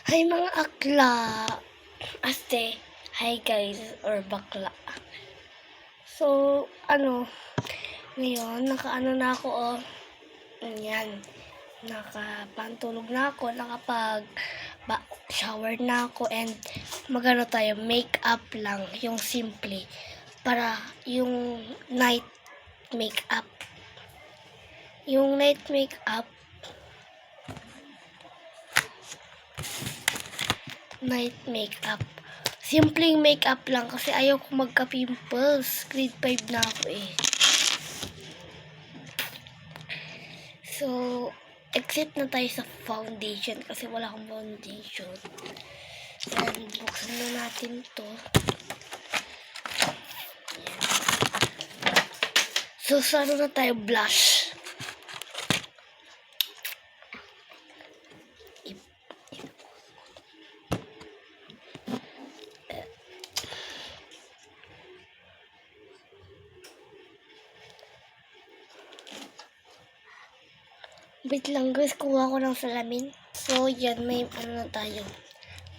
Hi mga akla. Aste. Hi guys or bakla. So, ngayon, nakaano na ako Ayan. Nakapantulog na ako, shower na ako, and magano tayo, make-up lang, yung simple. Para yung night make-up. Yung night make-up, simpleng make-up lang kasi ayaw ko magka-pimples. Grade 5 na ako eh. So, exit na tayo sa foundation kasi wala akong foundation. And buksan na natin to. So, saan na tayo? Blush. Wait lang guys, kuha ko ng salamin. So, yan, may ano na tayo.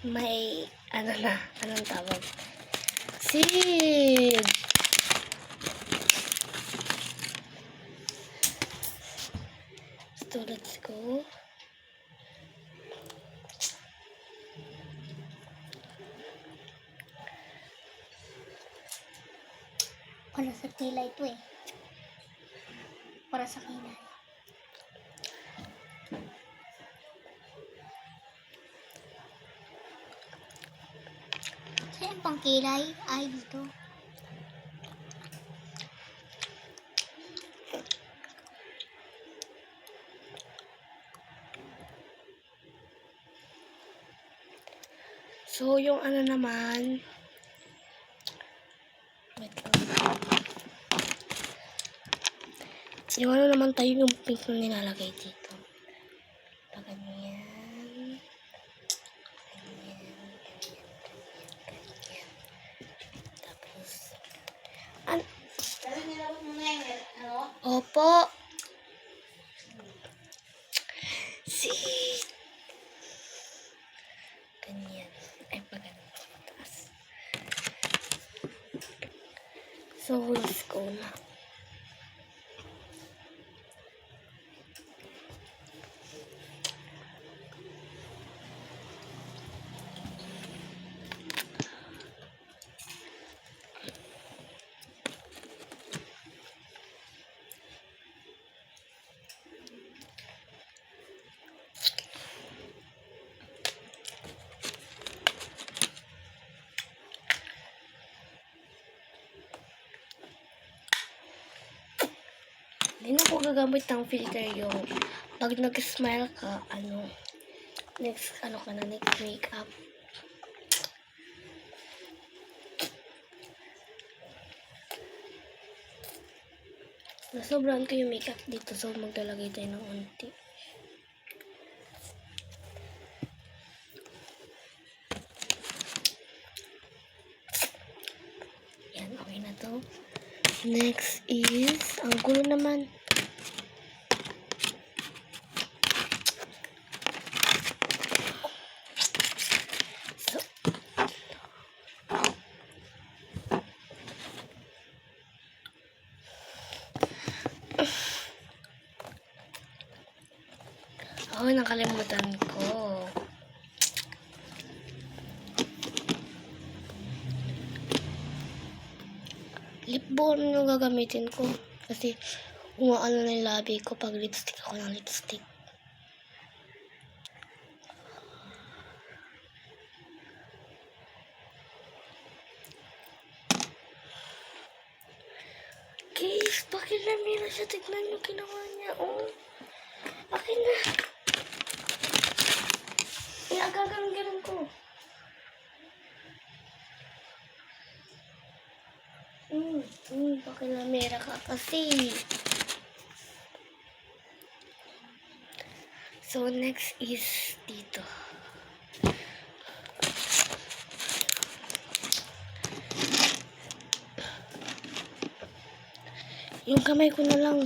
May, anong tawag? Seed! So, let's go. Para sa kilay ito eh. Para sa kilay. Saan yung pang kilay? Ay, dito. So, yung ano naman, wait lang. Yung ano naman tayo, yung pink na nilalagay dito. Lagay mo yan. Tapos, opo. See? Ganyan. Ay, pagano. Taas. So, let's go na. Hindi na ako gagamit ng filter yung pag nag-smile ka, next makeup. Nasobrahan ko yung makeup dito, so maglalagay tayo ng unti. Yan, okay na to. Next is, ang gulo naman. So, nakalimutan ko. Lip balm yung gagamitin ko. Kasi, umaano na yung labi ko pag lipstick ako ng lipstick. Guys, bakit lamira siya? Tignan yung ginawa niya. Oh, akin na. Gaganong ko. Bakit lamira ka kasi? So, next is dito. Yung kamay ko na lang.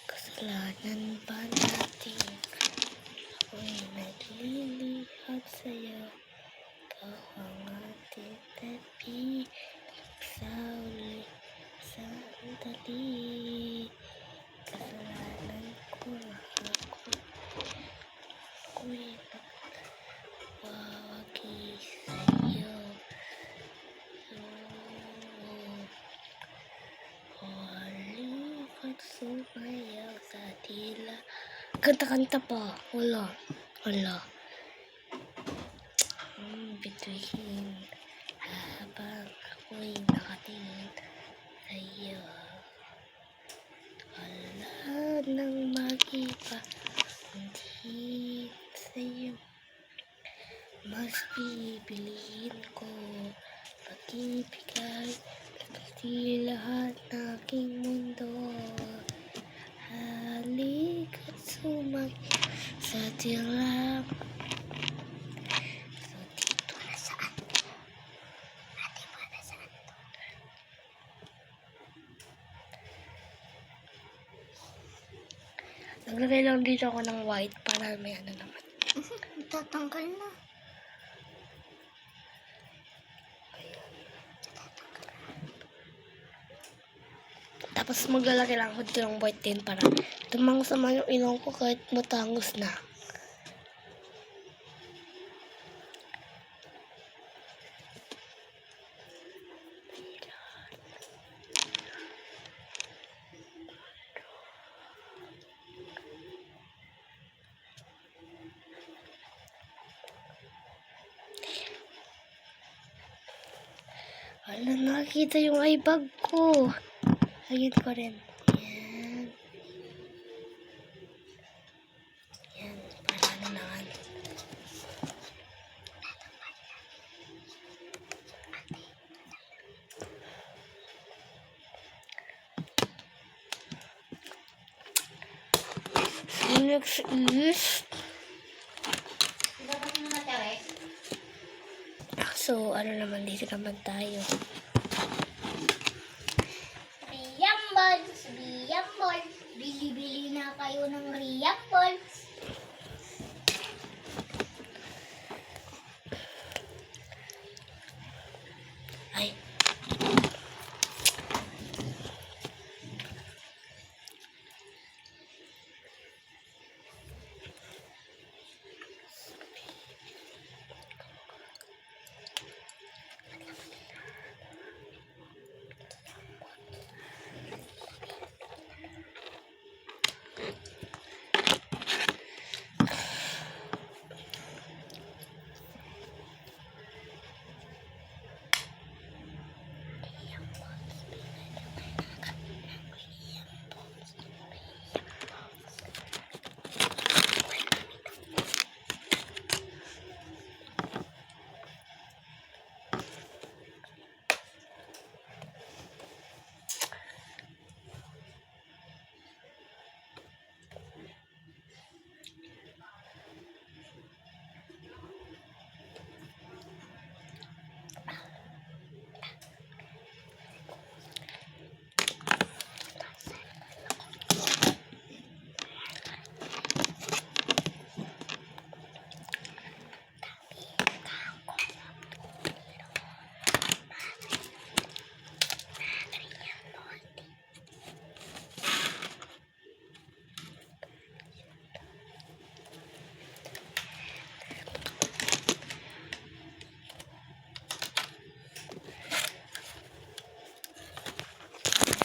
Kasalanan ba natin? Ako'y naglilihap sa'yo. Ikaw ang ating tabi. Sa uli, sandali. Kasalanan ko na ako'y nagwawagi sa'yo. Halika't sumayaw sa tila. Kanta-kanta pa. Wala. Bituin habang ako'y nakatingin sa'yo. Wala nang mag-iba kundi sa'yo. Mas pipiliin ko pag-ibigay di lahat ng aking mundo. Halika't sumayaw sa tila. So, dito na saan? Ate ba na saan to? Naglagay lang dito ako ng white para may ano naman. Tatanggal na. Tapos maglalagay lang ako dito ng white din para tumang-sama yung ilong ko kahit matangos na. Wala, nakakita yung eye bag ko. Ayun ko rin. Yan. Yan. Para ano naman. So, next is... So, ano naman, dito naman tayo. Riyang balls. Bili-bili na kayo ng Riyang balls. Ay.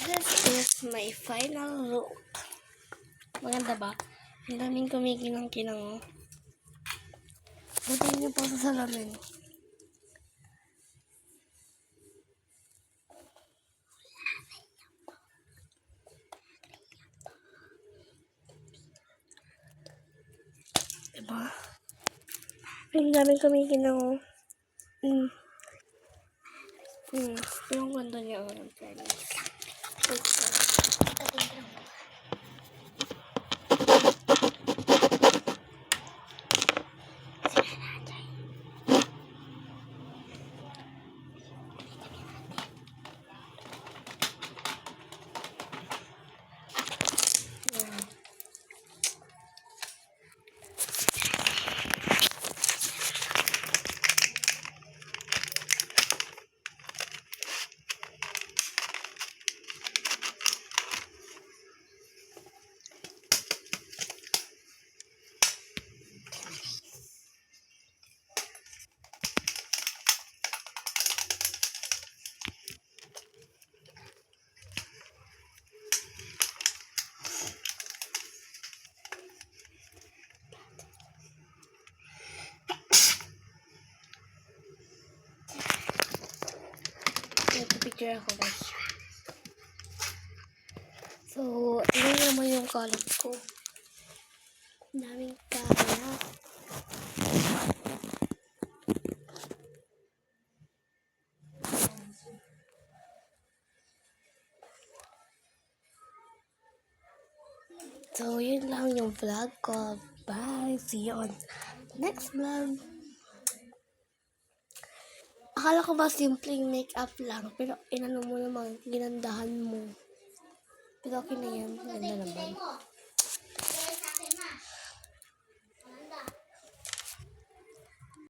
This is my final look. Maganda ba? Ang daming kumikinang-kinang. Buti niyo po sa salamin. Diba? Ang daming kumikinang. Yung kwento niya ako ng promise. vlogger ako, guys. So, yun naman yung kalat ko. Daming kalat. So, yun lang yung vlog ko. Bye! See you on next vlog. Akala ko ba simpleng makeup lang, pero inano mo naman, ginandahan mo. Pero okay na yan, ganda naman.